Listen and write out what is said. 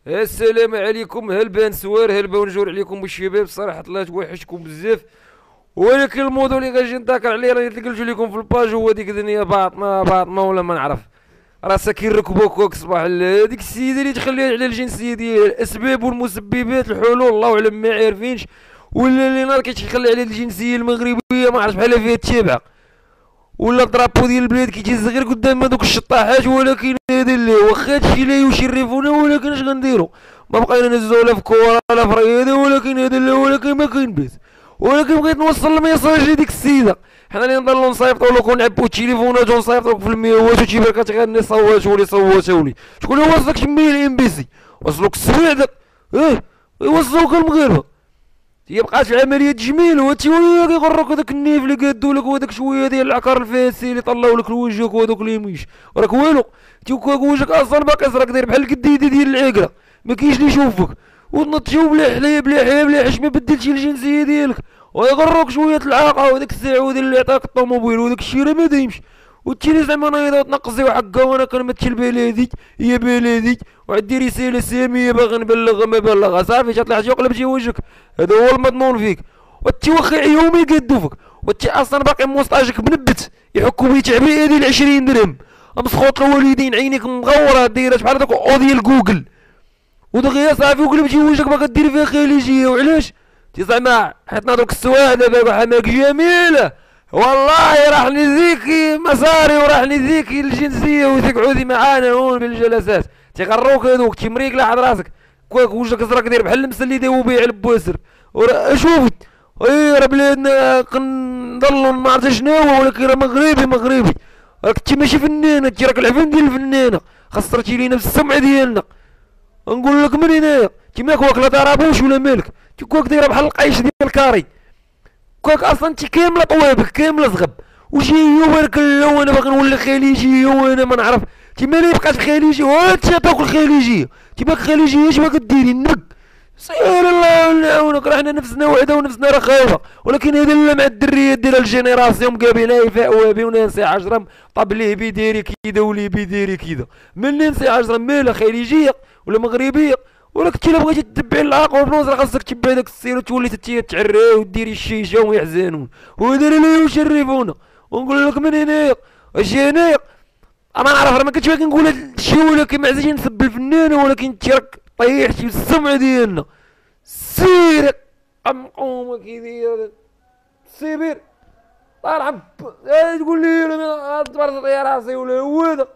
السلام عليكم، هلبان سوار، هلبا ونجور عليكم الشباب. صراحة طلعت وحشكم بزاف. ولكن الموضوع اللي غاجي نتاكل عليه راني قلت لكم في الباج هو ديك الدنيا باطمه ولا ما نعرف. راسها كي نركبوك وك صباح ديك السيده اللي تخليها على الجنسيه ديال الاسباب والمسببات الحلول الله اعلم ما عارفينش. ولا اللي نهار كيتخلي على الجنسيه المغربيه ما عرفش بحال فيها التابعه. ولا الدرابو ديال البلاد كيتهز غير قدام هذوك الشطاحات. ولكن هذا اللي واخا هادشي لا يشرفنا، ولكن اش غنديرو؟ ما بقينا نهزو لا في كوره لا في رياضه. ولكن هذا لا، ولكن ما كاين باس. ولكن بغيت نوصل الميساج لديك السيده. حنا اللي نضلو نصيفطو لك ونعبو التليفونات ونصيفطو لك في الميوات وتيبان كتغني صوات ولي صوات ولي. شكون اللي وصلك تمي الام بي سي؟ وصلوك السويد؟ يوصلوك المغاربه. هي بقات العمليه تجميل وانت وياه كيغرك هذاك النيف اللي قادو لك وهذاك شويه ديال العكار الفاسي اللي طلعوا لك لوجهك وهذوك اللي يميش وراك والو. انت وجهك اصلا باقي راك داير بحال القديده ديال العقله، ما كاينش اللي يشوفك. ونضجو بلا حليه بلا حياه بلا حش ما بدلتي الجنسيه ديالك. ويغرك شويه العاقه وهذاك السعود اللي عطاك الطوموبيل وهذاك الشيء راه ما دايمش. وانتي زعما نايضه وتنقصيو حقا وانا كنمثل بلدي هي بلدي وعندي رساله ساميه باغي نبلغها ما بلغها. صافي طلعتي وقلبتي وجهك. هذا هو المضمون فيك. وانتي واخا يومي يقادو فيك وانتي اصلا باقي موسطاجك بنبت يحكوا بيه تعبئه ديال 20 درهم. مسخوط الوالدين عينيك مغوره دايره بحال هذاك او ديال جوجل. ودغيا صافي وقلبتي وجهك باغا دير فيها خليجيه. وعلاش؟ انتي زعما حيت نهضرك السواعد دابا حماك جميله. والله راح نديكي مصاري وراح نديكي الجنسيه وتقعدي معانا هون بالجلسات. تيغروك هذوك تيمريك على راسك. كواك وجهك ازرق داير بحال المس اللي داو بيع البواسر. شوف راه بلادنا كنضلوا ما عرفت شناهو، ولكن راه مغربي. راك انتي ماشي فنانه، انتي راك العفن ديال الفنانه. خسرتي لينا في السمعه ديالنا. نقول لك من هنايا انتي مالك واكله طرابوش ولا مالك؟ انتي كواك دايره بحال القيش ديال الكاري. كواك اصلا انت كامله طوابك كامله زغب. وجايه وبارك الله وانا باغي نولي خليجيه وانا ما نعرف. انت مالي بقات خليجيه وانت تاكل خليجيه. انت باك خليجيه اش باغا ديري النك؟ سير الله يعاونك. راه حنا نفسنا وحده ونفسنا راه خايبه. ولكن هذا لا مع الدريات ديال الجينيراسيون مقابلها يفاء وابي ونانسي عجرم. طاب ليه بيديري كيدا ولي بيديري كيدا. من نانسي عجرم مالها خليجيه ولا مغربيه؟ وراك انت الا بغيتي تتبعي العاق والفلوس راه خاصك تبعي داك السير وتولي تعري وديري الشيشه ويحزنون. وهذا لا يشرفونا. ونقول لك من هنايا اجي هنايا ما نعرف راه ما كنتش باغي نقول هاد الشيء، ولكن ما عزيزش نسب الفنانه. ولكن انت راك طيحتي السمعه ديالنا. سير قومك كيدير السيبير طالع تقول لي انا تبارك يا راسي ولا هو هذا.